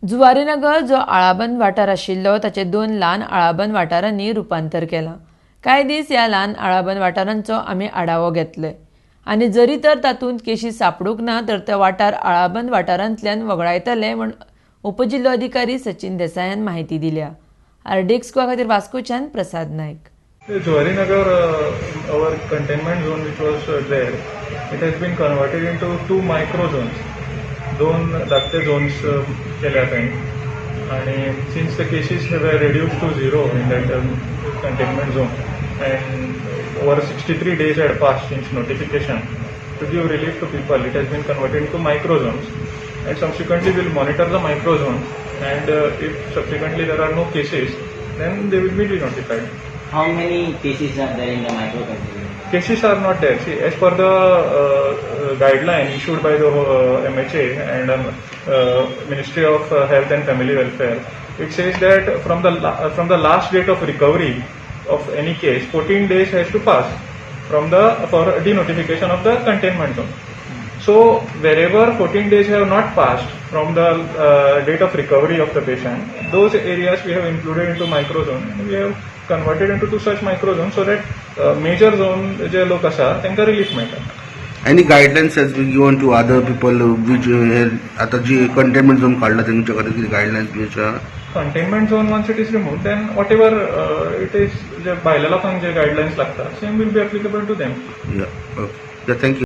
जुवारीनगर जो आळाबंद वाठार आशिल्लो ताचे 2 ल्हान आळाबंद वाठारांनी रुपांतर केलां. कांय दीस ह्या ल्हान आळाबंद वाठारांचो आमी आढावो घेतले आनी जरी तर तातूंत केशी सापडूंक ना तर ते वाठार आळाबंद वाठारांतल्यान वगडायतले म्हूण उपजिल्लो अधिकारी सचिन देसायान माहिती दिल्या. आरडीएक्स खातीर वास्कोच्यान प्रसाद नायक. Juwarinagar, our containment zone which was there, it has been converted into 2 micro zones. 2 धाकटे zones केल्या थंय आणि since the cases were reduced to 0 in that containment zone and over 63 days had passed since notification to give relief to people, it has been converted into micro zones and subsequently we'll monitor the micro zones and if subsequently there are no cases then they will be denotified. How many cases are there in the micro containment? Cases are not there. See, as per the guideline issued by the MHA and Ministry of Health and Family Welfare, it says that from the last date of recovery of any case, 14 days has to pass for denotification of the containment zone. So wherever 14 days have not passed from the date of recovery of the patient, those areas we have included into micro zone and we have converted into 2 such micro zones so that major zone जे लोक आसा तांकां relief मेळटा. Any guidelines has been given to other people which आता जी containment zone काढला त्यांच्या खातीर कितें guidelines B आसा? Containment zone once it is removed then whatever it is जे भायल्या लोकांक जे गायडलायन्स लागता same will be applicable to them. Yeah, okay. Yeah, thank you.